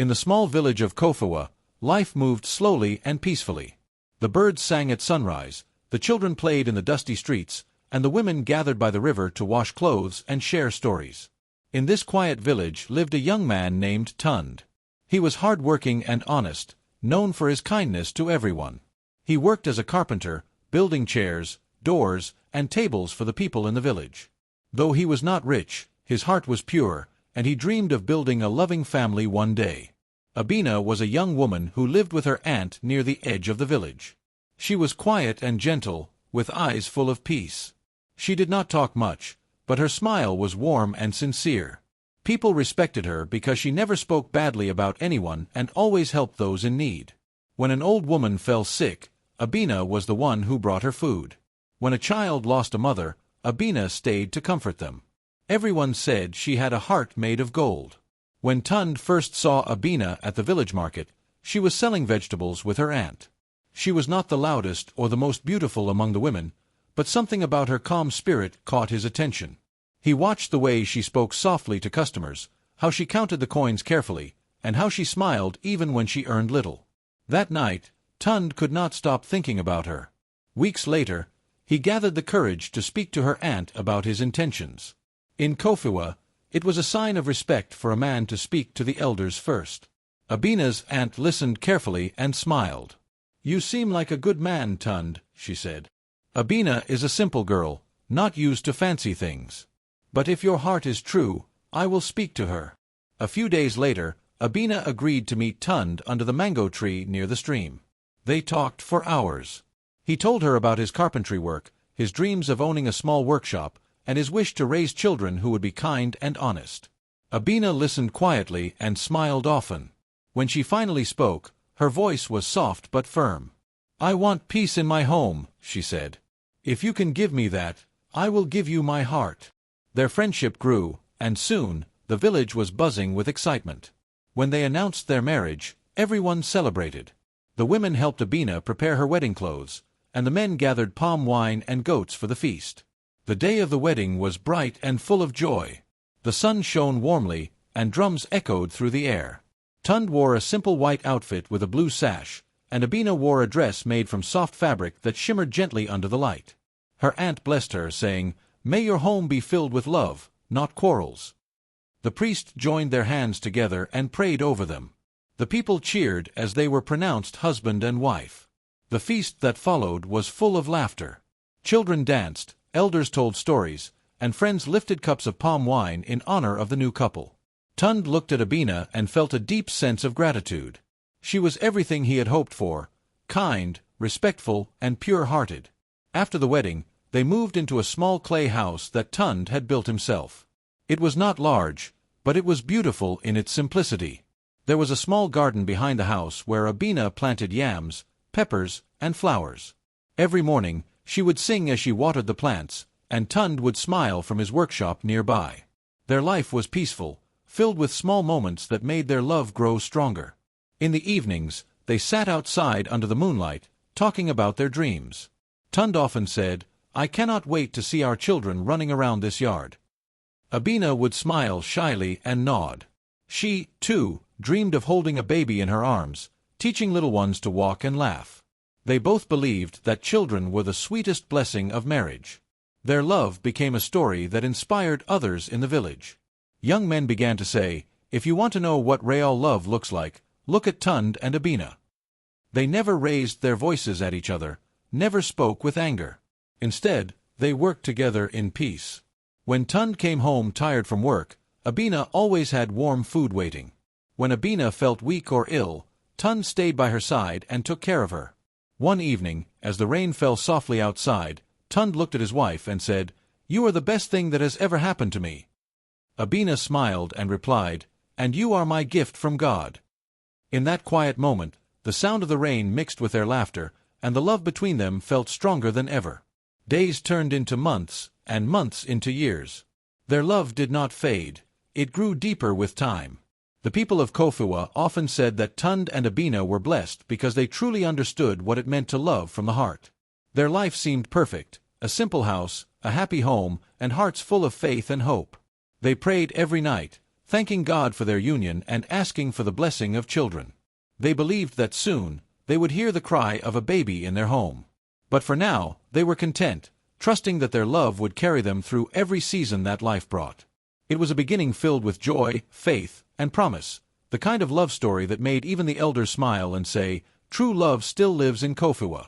In the small village of Kofewa, life moved slowly and peacefully. The birds sang at sunrise, the children played in the dusty streets, and the women gathered by the river to wash clothes and share stories. In this quiet village lived a young man named Tund. He was hard-working and honest, known for his kindness to everyone. He worked as a carpenter, building chairs, doors, and tables for the people in the village. Though he was not rich, his heart was pure, and he dreamed of building a loving family one day. Abina was a young woman who lived with her aunt near the edge of the village. She was quiet and gentle, with eyes full of peace. She did not talk much, but her smile was warm and sincere. People respected her because she never spoke badly about anyone and always helped those in need. When an old woman fell sick, Abina was the one who brought her food. When a child lost a mother, Abina stayed to comfort them. Everyone said she had a heart made of gold. When Tund first saw Abina at the village market, she was selling vegetables with her aunt. She was not the loudest or the most beautiful among the women, but something about her calm spirit caught his attention. He watched the way she spoke softly to customers, how she counted the coins carefully, and how she smiled even when she earned little. That night, Tund could not stop thinking about her. Weeks later, he gathered the courage to speak to her aunt about his intentions. In Kofewa, it was a sign of respect for a man to speak to the elders first. Abina's aunt listened carefully and smiled. "You seem like a good man, Tund," she said. "Abina is a simple girl, not used to fancy things. But if your heart is true, I will speak to her." A few days later, Abina agreed to meet Tund under the mango tree near the stream. They talked for hours. He told her about his carpentry work, his dreams of owning a small workshop, and his wish to raise children who would be kind and honest. Abina listened quietly and smiled often. When she finally spoke, her voice was soft but firm. "I want peace in my home," she said. "If you can give me that, I will give you my heart." Their friendship grew, and soon, the village was buzzing with excitement. When they announced their marriage, everyone celebrated. The women helped Abina prepare her wedding clothes, and the men gathered palm wine and goats for the feast. The day of the wedding was bright and full of joy. The sun shone warmly, and drums echoed through the air. Tund wore a simple white outfit with a blue sash, and Abina wore a dress made from soft fabric that shimmered gently under the light. Her aunt blessed her, saying, "May your home be filled with love, not quarrels." The priest joined their hands together and prayed over them. The people cheered as they were pronounced husband and wife. The feast that followed was full of laughter. Children danced, elders told stories, and friends lifted cups of palm wine in honor of the new couple. Tund looked at Abina and felt a deep sense of gratitude. She was everything he had hoped for: kind, respectful, and pure-hearted. After the wedding, they moved into a small clay house that Tund had built himself. It was not large, but it was beautiful in its simplicity. There was a small garden behind the house where Abina planted yams, peppers, and flowers. Every morning, she would sing as she watered the plants, and Tund would smile from his workshop nearby. Their life was peaceful, filled with small moments that made their love grow stronger. In the evenings, they sat outside under the moonlight, talking about their dreams. Tund often said, "I cannot wait to see our children running around this yard." Abina would smile shyly and nod. She, too, dreamed of holding a baby in her arms, teaching little ones to walk and laugh. They both believed that children were the sweetest blessing of marriage. Their love became a story that inspired others in the village. Young men began to say, "If you want to know what real love looks like, look at Tund and Abina." They never raised their voices at each other, never spoke with anger. Instead, they worked together in peace. When Tund came home tired from work, Abina always had warm food waiting. When Abina felt weak or ill, Tund stayed by her side and took care of her. One evening, as the rain fell softly outside, Tund looked at his wife and said, "You are the best thing that has ever happened to me." Abina smiled and replied, "And you are my gift from God." In that quiet moment, the sound of the rain mixed with their laughter, and the love between them felt stronger than ever. Days turned into months, and months into years. Their love did not fade, it grew deeper with time. The people of Kofewa often said that Tund and Abina were blessed because they truly understood what it meant to love from the heart. Their life seemed perfect, a simple house, a happy home, and hearts full of faith and hope. They prayed every night, thanking God for their union and asking for the blessing of children. They believed that soon they would hear the cry of a baby in their home. But for now, they were content, trusting that their love would carry them through every season that life brought. It was a beginning filled with joy, faith, and promise, the kind of love story that made even the elders smile and say, "True love still lives in Kofua."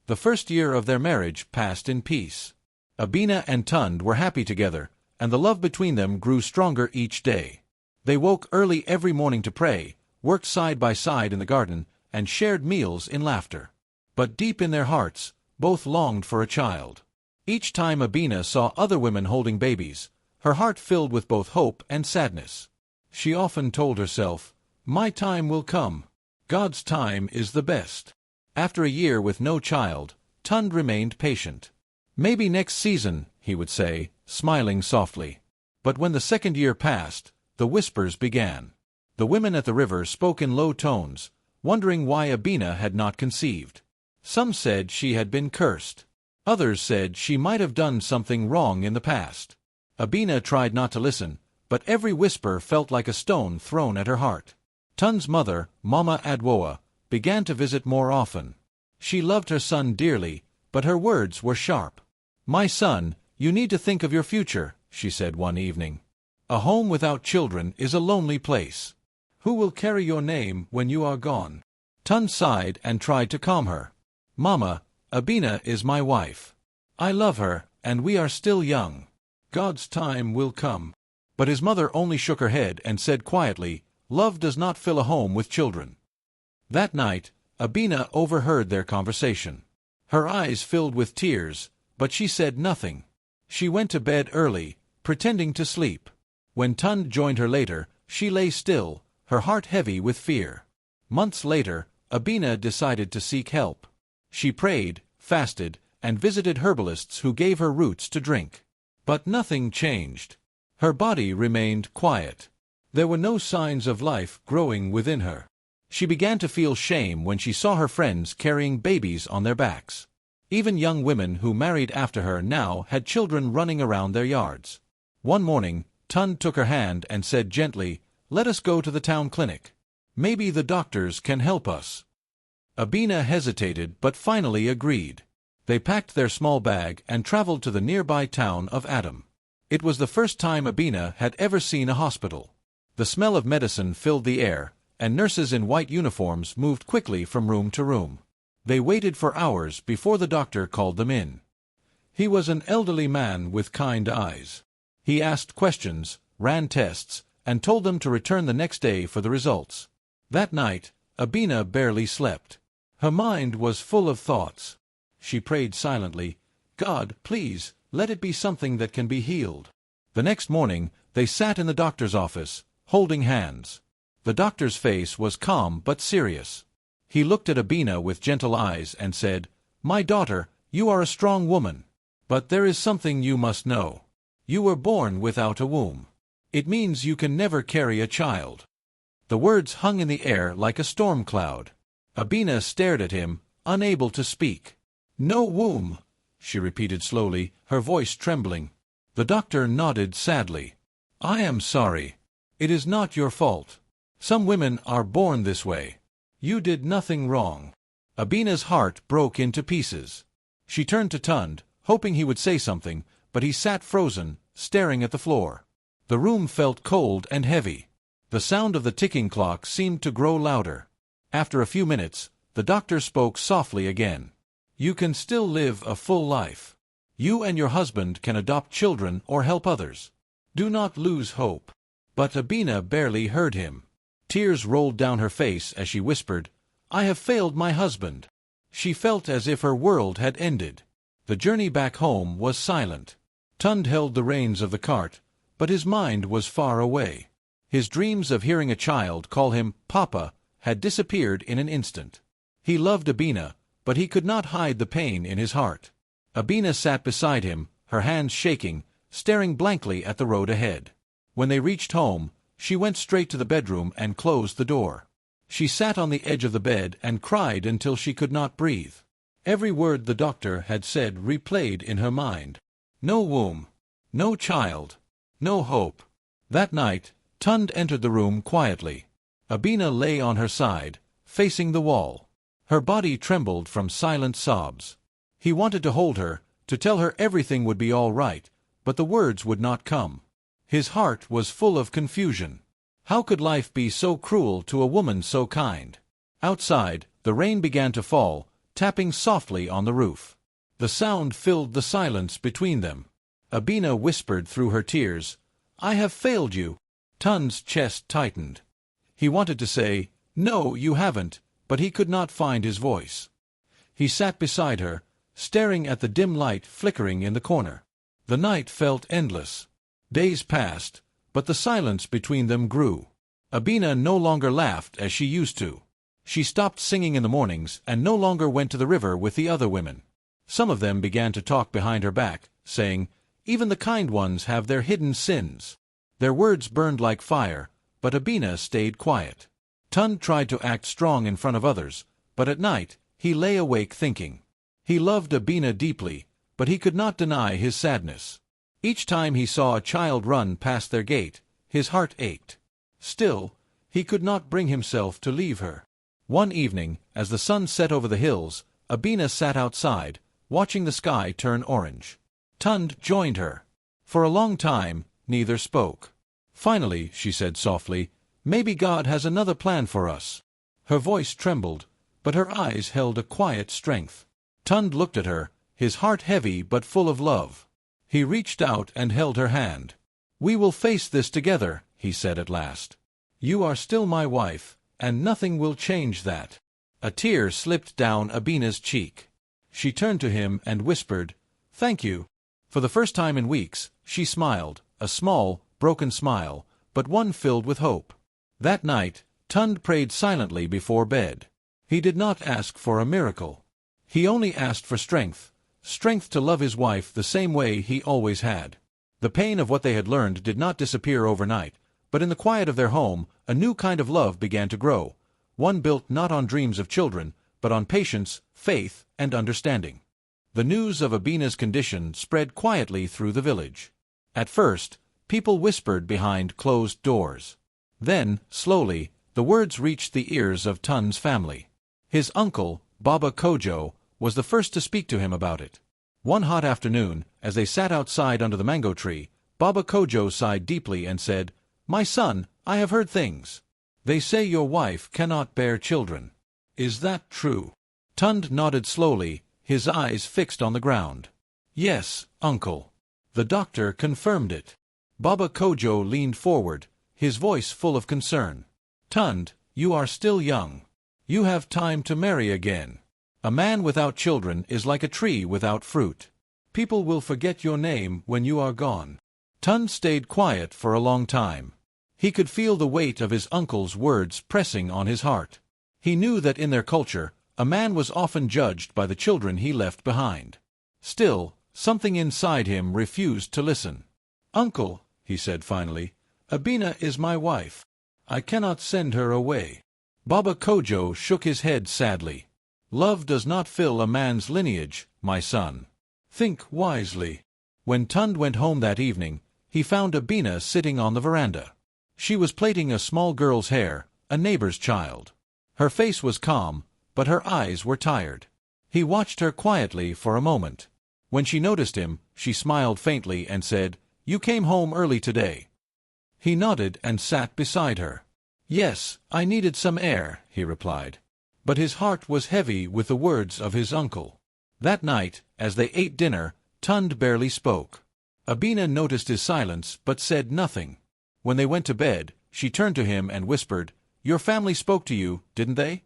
The first year of their marriage passed in peace. Abina and Tund were happy together, and the love between them grew stronger each day. They woke early every morning to pray, worked side by side in the garden, and shared meals in laughter. But deep in their hearts, both longed for a child. Each time Abina saw other women holding babies, her heart filled with both hope and sadness. She often told herself, "My time will come. God's time is the best." After a year with no child, Tund remained patient. "Maybe next season," he would say, smiling softly. But when the second year passed, the whispers began. The women at the river spoke in low tones, wondering why Abina had not conceived. Some said she had been cursed. Others said she might have done something wrong in the past. Abina tried not to listen, but every whisper felt like a stone thrown at her heart. Tund's mother, Mama Adwoa, began to visit more often. She loved her son dearly, but her words were sharp. "My son, you need to think of your future," she said one evening. "A home without children is a lonely place. Who will carry your name when you are gone?" Tund sighed and tried to calm her. "Mama, Abina is my wife. I love her, and we are still young. God's time will come." But his mother only shook her head and said quietly, "Love does not fill a home with children." That night, Abina overheard their conversation. Her eyes filled with tears, but she said nothing. She went to bed early, pretending to sleep. When Tund joined her later, she lay still, her heart heavy with fear. Months later, Abina decided to seek help. She prayed, fasted, and visited herbalists who gave her roots to drink. But nothing changed. Her body remained quiet. There were no signs of life growing within her. She began to feel shame when she saw her friends carrying babies on their backs. Even young women who married after her now had children running around their yards. One morning, Tund took her hand and said gently, "Let us go to the town clinic. Maybe the doctors can help us." Abina hesitated but finally agreed. They packed their small bag and traveled to the nearby town of Adam. It was the first time Abina had ever seen a hospital. The smell of medicine filled the air, and nurses in white uniforms moved quickly from room to room. They waited for hours before the doctor called them in. He was an elderly man with kind eyes. He asked questions, ran tests, and told them to return the next day for the results. That night, Abina barely slept. Her mind was full of thoughts. She prayed silently, "God, please, let it be something that can be healed." The next morning, they sat in the doctor's office, holding hands. The doctor's face was calm but serious. He looked at Abina with gentle eyes and said, "My daughter, you are a strong woman. But there is something you must know. You were born without a womb. It means you can never carry a child." The words hung in the air like a storm cloud. Abina stared at him, unable to speak. "No womb," she repeated slowly, her voice trembling. The doctor nodded sadly. "I am sorry. It is not your fault. Some women are born this way. You did nothing wrong." Abina's heart broke into pieces. She turned to Tund, hoping he would say something, but he sat frozen, staring at the floor. The room felt cold and heavy. The sound of the ticking clock seemed to grow louder. After a few minutes, the doctor spoke softly again. "You can still live a full life. You and your husband can adopt children or help others. Do not lose hope." But Abina barely heard him. Tears rolled down her face as she whispered, "I have failed my husband." She felt as if her world had ended. The journey back home was silent. Tund held the reins of the cart, but his mind was far away. His dreams of hearing a child call him Papa had disappeared in an instant. He loved Abina, but he could not hide the pain in his heart. Abina sat beside him, her hands shaking, staring blankly at the road ahead. When they reached home, she went straight to the bedroom and closed the door. She sat on the edge of the bed and cried until she could not breathe. Every word the doctor had said replayed in her mind. No womb, no child, no hope. That night, Tund entered the room quietly. Abina lay on her side, facing the wall. Her body trembled from silent sobs. He wanted to hold her, to tell her everything would be all right, but the words would not come. His heart was full of confusion. How could life be so cruel to a woman so kind? Outside, the rain began to fall, tapping softly on the roof. The sound filled the silence between them. Abina whispered through her tears, "I have failed you." Tund's chest tightened. He wanted to say, "No, you haven't," but he could not find his voice. He sat beside her, staring at the dim light flickering in the corner. The night felt endless. Days passed, but the silence between them grew. Abina no longer laughed as she used to. She stopped singing in the mornings and no longer went to the river with the other women. Some of them began to talk behind her back, saying, "Even the kind ones have their hidden sins." Their words burned like fire, but Abina stayed quiet. Tund tried to act strong in front of others, but at night, he lay awake thinking. He loved Abina deeply, but he could not deny his sadness. Each time he saw a child run past their gate, his heart ached. Still, he could not bring himself to leave her. One evening, as the sun set over the hills, Abina sat outside, watching the sky turn orange. Tund joined her. For a long time, neither spoke. Finally, she said softly, "Maybe God has another plan for us." Her voice trembled, but her eyes held a quiet strength. Tund looked at her, his heart heavy but full of love. He reached out and held her hand. "We will face this together," he said at last. "You are still my wife, and nothing will change that." A tear slipped down Abina's cheek. She turned to him and whispered, "Thank you." For the first time in weeks, she smiled, a small, broken smile, but one filled with hope. That night, Tund prayed silently before bed. He did not ask for a miracle. He only asked for strength to love his wife the same way he always had. The pain of what they had learned did not disappear overnight, but in the quiet of their home, a new kind of love began to grow, one built not on dreams of children, but on patience, faith, and understanding. The news of Abina's condition spread quietly through the village. At first, people whispered behind closed doors. Then, slowly, the words reached the ears of Tund's family. His uncle, Baba Kojo, was the first to speak to him about it. One hot afternoon, as they sat outside under the mango tree, Baba Kojo sighed deeply and said, "My son, I have heard things. They say your wife cannot bear children. Is that true?" Tund nodded slowly, his eyes fixed on the ground. "Yes, uncle. The doctor confirmed it." Baba Kojo leaned forward, his voice full of concern. "Tund, you are still young. You have time to marry again. A man without children is like a tree without fruit. People will forget your name when you are gone." Tund stayed quiet for a long time. He could feel the weight of his uncle's words pressing on his heart. He knew that in their culture, a man was often judged by the children he left behind. Still, something inside him refused to listen. "Uncle," he said finally, "Abina is my wife. I cannot send her away." Baba Kojo shook his head sadly. "Love does not fill a man's lineage, my son. Think wisely." When Tund went home that evening, he found Abina sitting on the veranda. She was plaiting a small girl's hair, a neighbor's child. Her face was calm, but her eyes were tired. He watched her quietly for a moment. When she noticed him, she smiled faintly and said, "You came home early today." He nodded and sat beside her. "Yes, I needed some air," he replied. But his heart was heavy with the words of his uncle. That night, as they ate dinner, Tund barely spoke. Abina noticed his silence but said nothing. When they went to bed, she turned to him and whispered, "Your family spoke to you, didn't they?"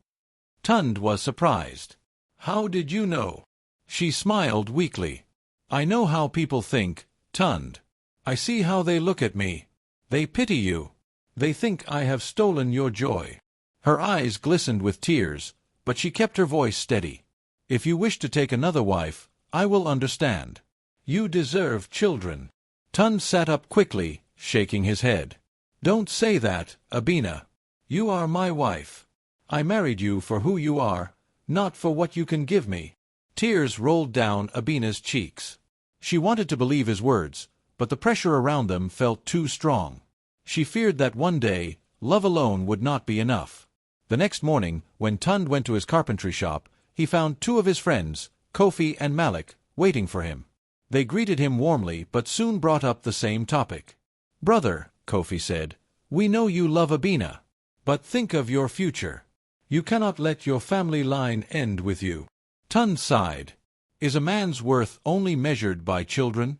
Tund was surprised. "How did you know?" She smiled weakly. "I know how people think, Tund. I see how they look at me. They pity you. They think I have stolen your joy." Her eyes glistened with tears, but she kept her voice steady. "If you wish to take another wife, I will understand. You deserve children." Tund sat up quickly, shaking his head. "Don't say that, Abina. You are my wife. I married you for who you are, not for what you can give me." Tears rolled down Abina's cheeks. She wanted to believe his words, but the pressure around them felt too strong. She feared that one day, love alone would not be enough. The next morning, when Tund went to his carpentry shop, he found two of his friends, Kofi and Malik, waiting for him. They greeted him warmly but soon brought up the same topic. "Brother," Kofi said, "we know you love Abina. But think of your future. You cannot let your family line end with you." Tund sighed. "Is a man's worth only measured by children?"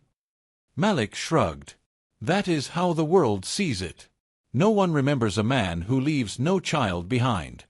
Malik shrugged. "That is how the world sees it. No one remembers a man who leaves no child behind."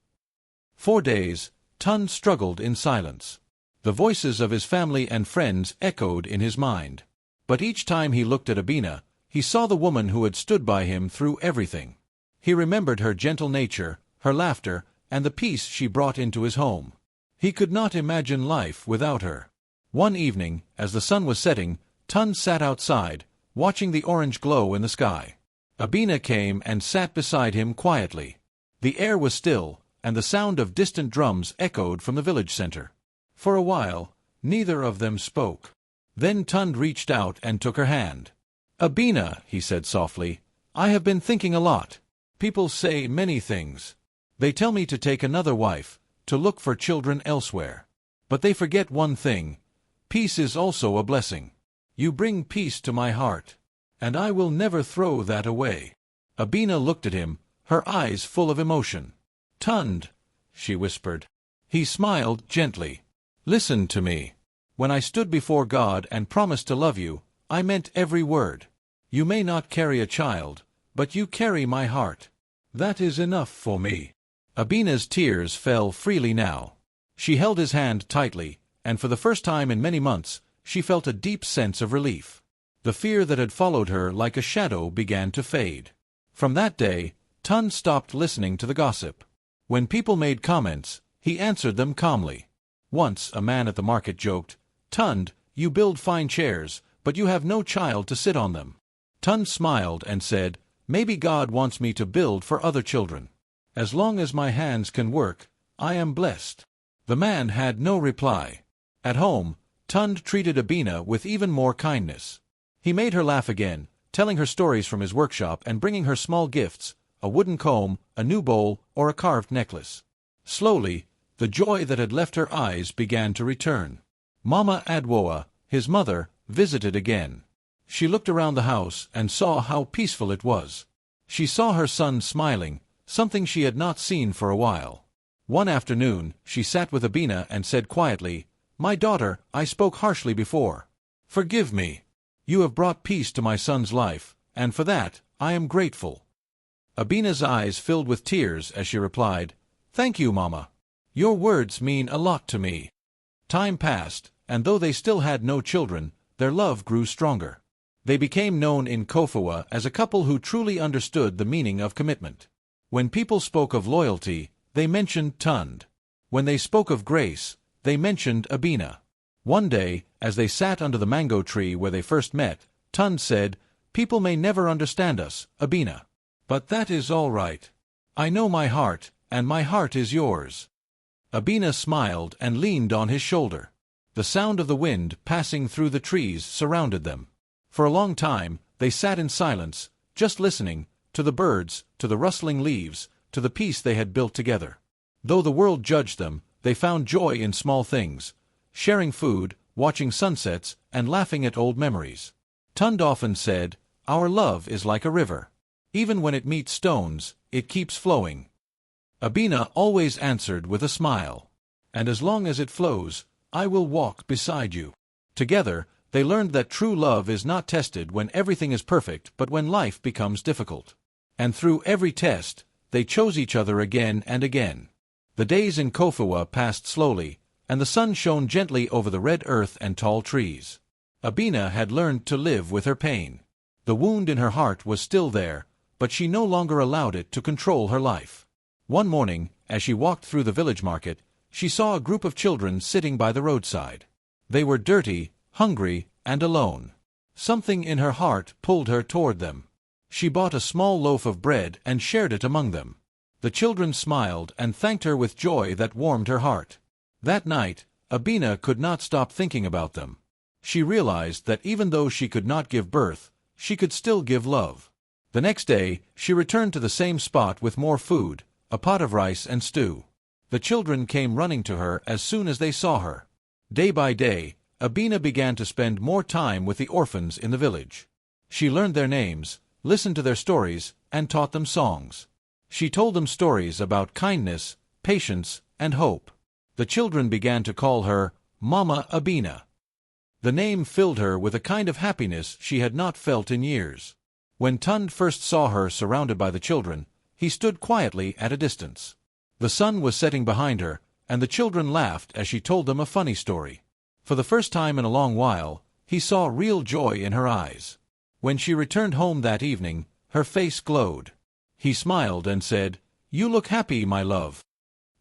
For days, Tund struggled in silence. The voices of his family and friends echoed in his mind. But each time he looked at Abina, he saw the woman who had stood by him through everything. He remembered her gentle nature, her laughter, and the peace she brought into his home. He could not imagine life without her. One evening, as the sun was setting, Tund sat outside, watching the orange glow in the sky. Abina came and sat beside him quietly. The air was still, and the sound of distant drums echoed from the village center. For a while, neither of them spoke. Then Tund reached out and took her hand. "Abina," he said softly, "I have been thinking a lot. People say many things. They tell me to take another wife, to look for children elsewhere. But they forget one thing. Peace is also a blessing. You bring peace to my heart, and I will never throw that away." Abina looked at him, her eyes full of emotion. "Tund," she whispered. He smiled gently. "Listen to me. When I stood before God and promised to love you, I meant every word. You may not carry a child, but you carry my heart. That is enough for me." Abina's tears fell freely now. She held his hand tightly, and for the first time in many months, she felt a deep sense of relief. The fear that had followed her like a shadow began to fade. From that day, Tund stopped listening to the gossip. When people made comments, he answered them calmly. Once a man at the market joked, "Tund, you build fine chairs, but you have no child to sit on them." Tund smiled and said, "Maybe God wants me to build for other children. As long as my hands can work, I am blessed." The man had no reply. At home, Tund treated Abina with even more kindness. He made her laugh again, telling her stories from his workshop and bringing her small gifts, a wooden comb, a new bowl, or a carved necklace. Slowly, the joy that had left her eyes began to return. Mama Adwoa, his mother, visited again. She looked around the house and saw how peaceful it was. She saw her son smiling, something she had not seen for a while. One afternoon, she sat with Abina and said quietly, "My daughter, I spoke harshly before. Forgive me. You have brought peace to my son's life, and for that, I am grateful." Abina's eyes filled with tears as she replied, "Thank you, Mama. Your words mean a lot to me." Time passed, and though they still had no children, their love grew stronger. They became known in Kofawa as a couple who truly understood the meaning of commitment. When people spoke of loyalty, they mentioned Tund. When they spoke of grace, they mentioned Abina. One day, as they sat under the mango tree where they first met, Tund said, "People may never understand us, Abina. But that is all right. I know my heart, and my heart is yours." Abina smiled and leaned on his shoulder. The sound of the wind passing through the trees surrounded them. For a long time, they sat in silence, just listening, to the birds, to the rustling leaves, to the peace they had built together. Though the world judged them, they found joy in small things, sharing food, watching sunsets, and laughing at old memories. Tund often said, "Our love is like a river. Even when it meets stones, it keeps flowing." Abina always answered with a smile, "And as long as it flows, I will walk beside you." Together, they learned that true love is not tested when everything is perfect but when life becomes difficult. And through every test, they chose each other again and again. The days in Kofawa passed slowly, and the sun shone gently over the red earth and tall trees. Abina had learned to live with her pain. The wound in her heart was still there, but she no longer allowed it to control her life. One morning, as she walked through the village market, she saw a group of children sitting by the roadside. They were dirty, hungry, and alone. Something in her heart pulled her toward them. She bought a small loaf of bread and shared it among them. The children smiled and thanked her with joy that warmed her heart. That night, Abina could not stop thinking about them. She realized that even though she could not give birth, she could still give love. The next day, she returned to the same spot with more food, a pot of rice and stew. The children came running to her as soon as they saw her. Day by day, Abina began to spend more time with the orphans in the village. She learned their names, listened to their stories, and taught them songs. She told them stories about kindness, patience, and hope. The children began to call her Mama Abina. The name filled her with a kind of happiness she had not felt in years. When Tund first saw her surrounded by the children, he stood quietly at a distance. The sun was setting behind her, and the children laughed as she told them a funny story. For the first time in a long while, he saw real joy in her eyes. When she returned home that evening, her face glowed. He smiled and said, "You look happy, my love."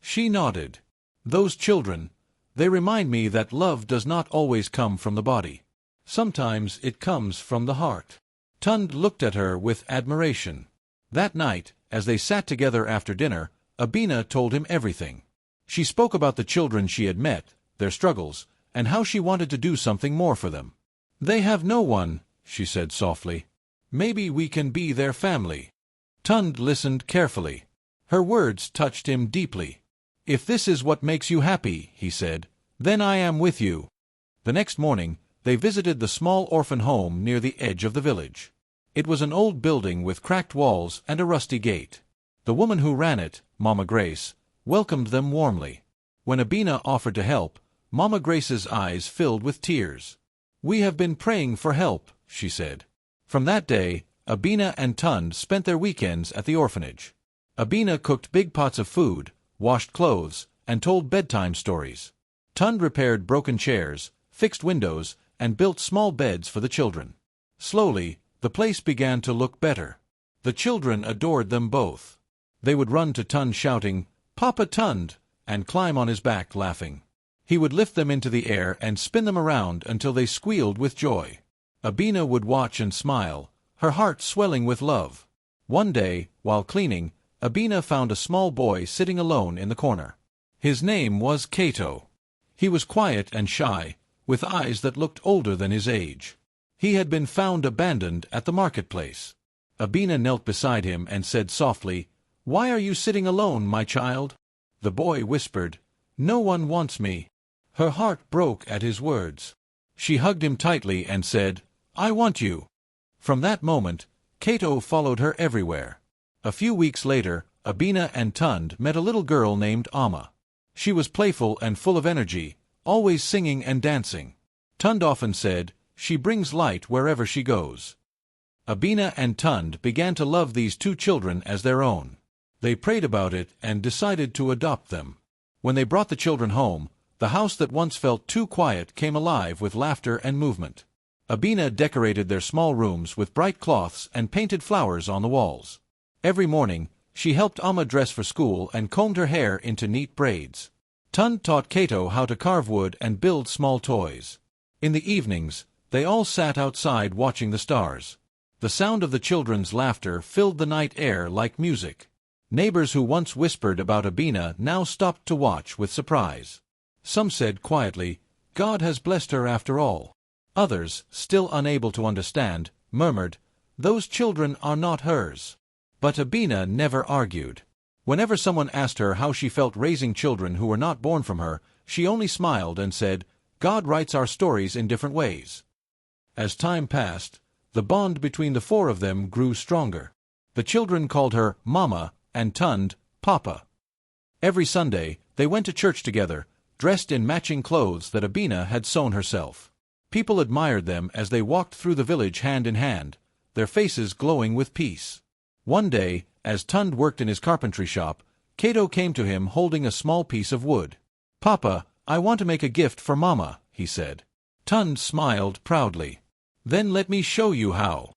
She nodded. "Those children, they remind me that love does not always come from the body. Sometimes it comes from the heart." Tund looked at her with admiration. That night, as they sat together after dinner, Abina told him everything. She spoke about the children she had met, their struggles, and how she wanted to do something more for them. "They have no one," she said softly. "Maybe we can be their family." Tund listened carefully. Her words touched him deeply. "If this is what makes you happy," he said, "then I am with you." The next morning, they visited the small orphan home near the edge of the village. It was an old building with cracked walls and a rusty gate. The woman who ran it, Mama Grace, welcomed them warmly. When Abina offered to help, Mama Grace's eyes filled with tears. "We have been praying for help," she said. From that day, Abina and Tund spent their weekends at the orphanage. Abina cooked big pots of food, washed clothes, and told bedtime stories. Tund repaired broken chairs, fixed windows, and built small beds for the children. Slowly, the place began to look better. The children adored them both. They would run to Tund shouting, "Papa Tund," and climb on his back laughing. He would lift them into the air and spin them around until they squealed with joy. Abina would watch and smile, her heart swelling with love. One day, while cleaning, Abina found a small boy sitting alone in the corner. His name was Cato. He was quiet and shy, with eyes that looked older than his age. He had been found abandoned at the marketplace. Abina knelt beside him and said softly, "Why are you sitting alone, my child?" The boy whispered, "No one wants me." Her heart broke at his words. She hugged him tightly and said, "I want you." From that moment, Cato followed her everywhere. A few weeks later, Abina and Tund met a little girl named Amma. She was playful and full of energy, always singing and dancing. Tund often said, "She brings light wherever she goes." Abina and Tund began to love these two children as their own. They prayed about it and decided to adopt them. When they brought the children home, the house that once felt too quiet came alive with laughter and movement. Abina decorated their small rooms with bright cloths and painted flowers on the walls. Every morning, she helped Amma dress for school and combed her hair into neat braids. Tund taught Cato how to carve wood and build small toys. In the evenings, they all sat outside watching the stars. The sound of the children's laughter filled the night air like music. Neighbors who once whispered about Abina now stopped to watch with surprise. Some said quietly, "God has blessed her after all." Others, still unable to understand, murmured, "Those children are not hers." But Abina never argued. Whenever someone asked her how she felt raising children who were not born from her, she only smiled and said, "God writes our stories in different ways." As time passed, the bond between the four of them grew stronger. The children called her Mama and Tund Papa. Every Sunday, they went to church together, dressed in matching clothes that Abina had sewn herself. People admired them as they walked through the village hand in hand, their faces glowing with peace. One day, as Tund worked in his carpentry shop, Cato came to him holding a small piece of wood. "Papa, I want to make a gift for Mama," he said. Tund smiled proudly. "Then let me show you how."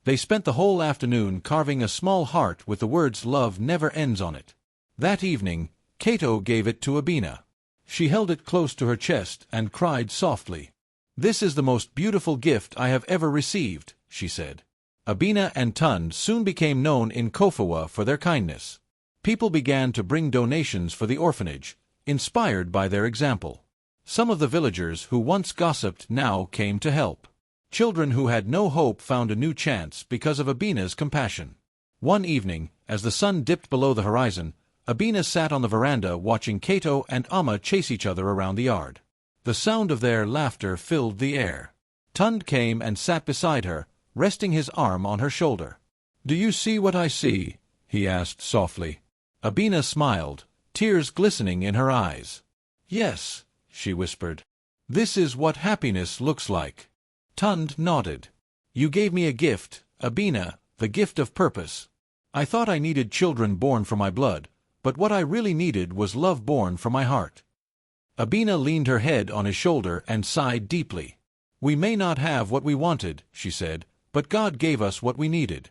They spent the whole afternoon carving a small heart with the words "Love never ends" on it. That evening, Cato gave it to Abina. She held it close to her chest and cried softly. "This is the most beautiful gift I have ever received," she said. Abina and Tund soon became known in Kofawa for their kindness. People began to bring donations for the orphanage, inspired by their example. Some of the villagers who once gossiped now came to help. Children who had no hope found a new chance because of Abina's compassion. One evening, as the sun dipped below the horizon, Abina sat on the veranda watching Kato and Amma chase each other around the yard. The sound of their laughter filled the air. Tund came and sat beside her, resting his arm on her shoulder. "Do you see what I see?" he asked softly. Abina smiled, tears glistening in her eyes. "Yes," she whispered. "This is what happiness looks like." Tund nodded. "You gave me a gift, Abina, the gift of purpose. I thought I needed children born from my blood, but what I really needed was love born from my heart." Abina leaned her head on his shoulder and sighed deeply. "We may not have what we wanted," she said, "but God gave us what we needed."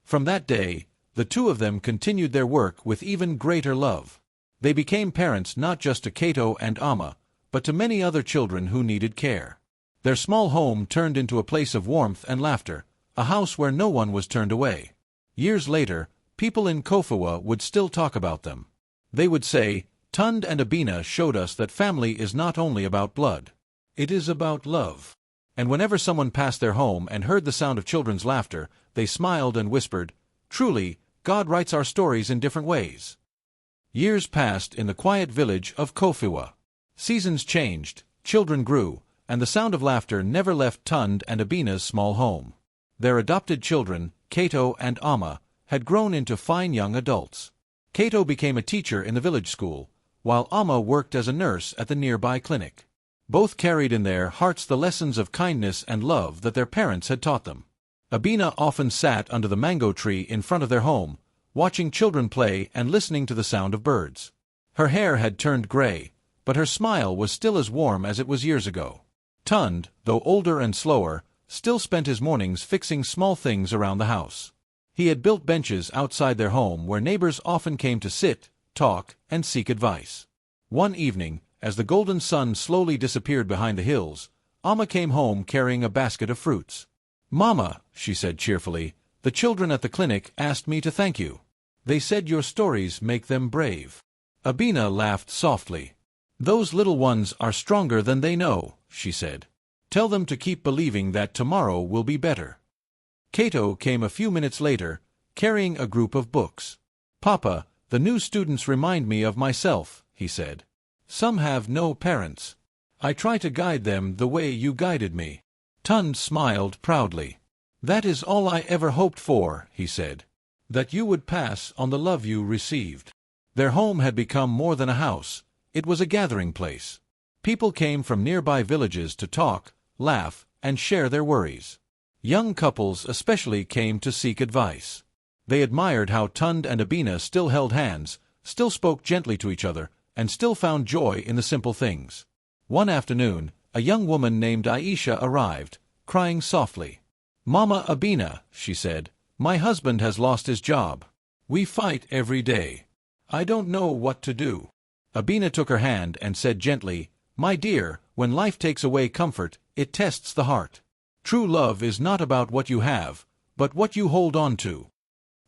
From that day, the two of them continued their work with even greater love. They became parents not just to Kato and Amma, but to many other children who needed care. Their small home turned into a place of warmth and laughter, a house where no one was turned away. Years later, people in Kofawa would still talk about them. They would say, "Tund and Abina showed us that family is not only about blood. It is about love." And whenever someone passed their home and heard the sound of children's laughter, they smiled and whispered, "Truly, God writes our stories in different ways." Years passed in the quiet village of Kofawa. Seasons changed, children grew, and the sound of laughter never left Tund and Abina's small home. Their adopted children, Kato and Amma, had grown into fine young adults. Kato became a teacher in the village school, while Amma worked as a nurse at the nearby clinic. Both carried in their hearts the lessons of kindness and love that their parents had taught them. Abina often sat under the mango tree in front of their home, watching children play and listening to the sound of birds. Her hair had turned gray, but her smile was still as warm as it was years ago. Tund, though older and slower, still spent his mornings fixing small things around the house. He had built benches outside their home where neighbors often came to sit, talk, and seek advice. One evening, as the golden sun slowly disappeared behind the hills, Amma came home carrying a basket of fruits. "Mama," she said cheerfully, "the children at the clinic asked me to thank you. They said your stories make them brave." Abina laughed softly. "Those little ones are stronger than they know," she said. "Tell them to keep believing that tomorrow will be better." Kato came a few minutes later, carrying a group of books. "Papa, the new students remind me of myself," he said. "Some have no parents. I try to guide them the way you guided me." Tund smiled proudly. "That is all I ever hoped for," he said. "That you would pass on the love you received." Their home had become more than a house. It was a gathering place. People came from nearby villages to talk, laugh, and share their worries. Young couples especially came to seek advice. They admired how Tund and Abina still held hands, still spoke gently to each other, and still found joy in the simple things. One afternoon, a young woman named Aisha arrived, crying softly. "Mama Abina," she said, "my husband has lost his job. We fight every day. I don't know what to do." Abina took her hand and said gently, "My dear, when life takes away comfort, it tests the heart. True love is not about what you have, but what you hold on to."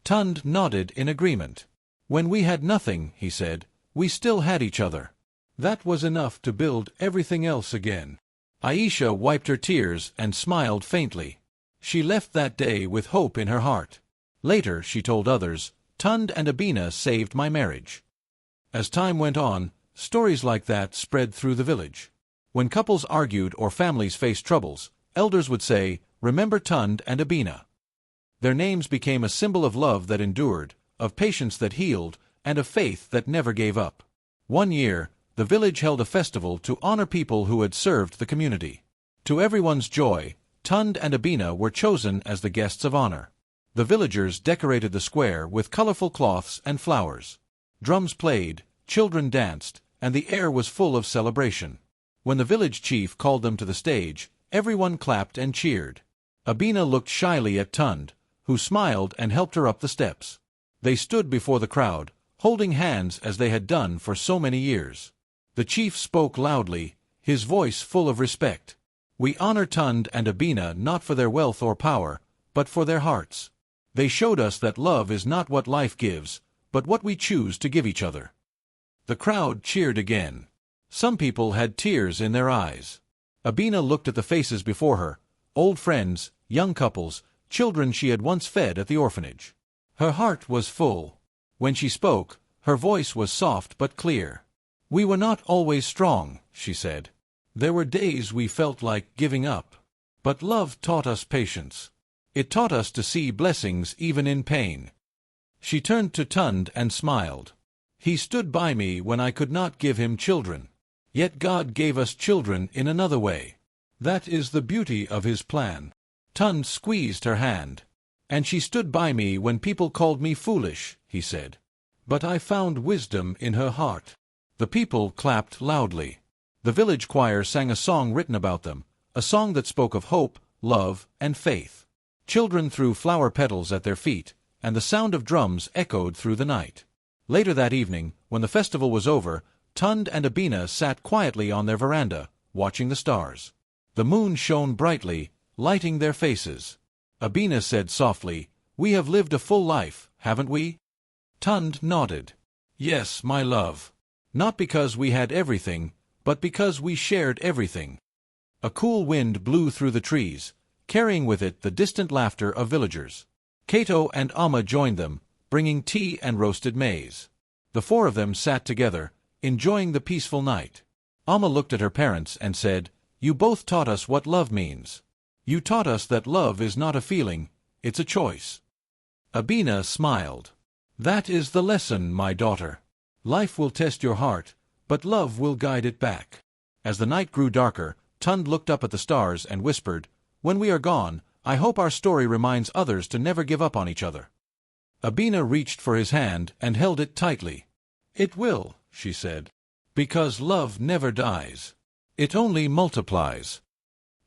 Tund nodded in agreement. "When we had nothing," he said, "we still had each other. That was enough to build everything else again." Aisha wiped her tears and smiled faintly. She left that day with hope in her heart. Later, she told others, "Tund and Abina saved my marriage." As time went on, stories like that spread through the village. When couples argued or families faced troubles, elders would say, "Remember Tund and Abina." Their names became a symbol of love that endured, of patience that healed, and of faith that never gave up. One year, the village held a festival to honor people who had served the community. To everyone's joy, Tund and Abina were chosen as the guests of honor. The villagers decorated the square with colorful cloths and flowers. Drums played, children danced, and the air was full of celebration. When the village chief called them to the stage, everyone clapped and cheered. Abina looked shyly at Tund, who smiled and helped her up the steps. They stood before the crowd, holding hands as they had done for so many years. The chief spoke loudly, his voice full of respect. "We honor Tund and Abina not for their wealth or power, but for their hearts. They showed us that love is not what life gives, but what we choose to give each other." The crowd cheered again. Some people had tears in their eyes. Abina looked at the faces before her, old friends, young couples, children she had once fed at the orphanage. Her heart was full. When she spoke, her voice was soft but clear. "We were not always strong," she said. "There were days we felt like giving up. But love taught us patience. It taught us to see blessings even in pain." She turned to Tund and smiled. "He stood by me when I could not give him children. Yet God gave us children in another way. That is the beauty of his plan." Tund squeezed her hand. "And she stood by me when people called me foolish," he said. "But I found wisdom in her heart." The people clapped loudly. The village choir sang a song written about them, a song that spoke of hope, love, and faith. Children threw flower petals at their feet, and the sound of drums echoed through the night. Later that evening, when the festival was over, Tund and Abina sat quietly on their veranda, watching the stars. The moon shone brightly, lighting their faces. Abina said softly, "We have lived a full life, haven't we?" Tund nodded. "Yes, my love. Not because we had everything, but because we shared everything." A cool wind blew through the trees, carrying with it the distant laughter of villagers. Cato and Amma joined them, bringing tea and roasted maize. The four of them sat together, enjoying the peaceful night. Amma looked at her parents and said, "You both taught us what love means. You taught us that love is not a feeling, it's a choice." Abina smiled. "That is the lesson, my daughter. Life will test your heart, but love will guide it back." As the night grew darker, Tund looked up at the stars and whispered, "When we are gone, I hope our story reminds others to never give up on each other." Abina reached for his hand and held it tightly. "It will," she said, "because love never dies. It only multiplies."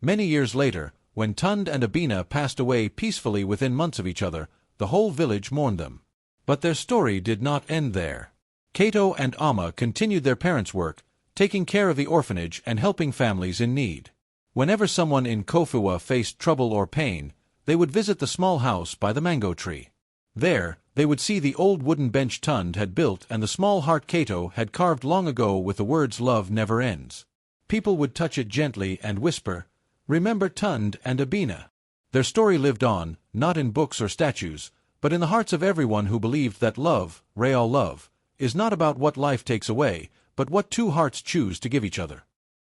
Many years later, when Tund and Abina passed away peacefully within months of each other, the whole village mourned them. But their story did not end there. Cato and Amma continued their parents' work, taking care of the orphanage and helping families in need. Whenever someone in Kofua faced trouble or pain, they would visit the small house by the mango tree. There, they would see the old wooden bench Tund had built and the small heart Cato had carved long ago with the words "Love never ends." People would touch it gently and whisper, "Remember Tund and Abina." Their story lived on, not in books or statues, but in the hearts of everyone who believed that love, real love, is not about what life takes away, but what two hearts choose to give each other.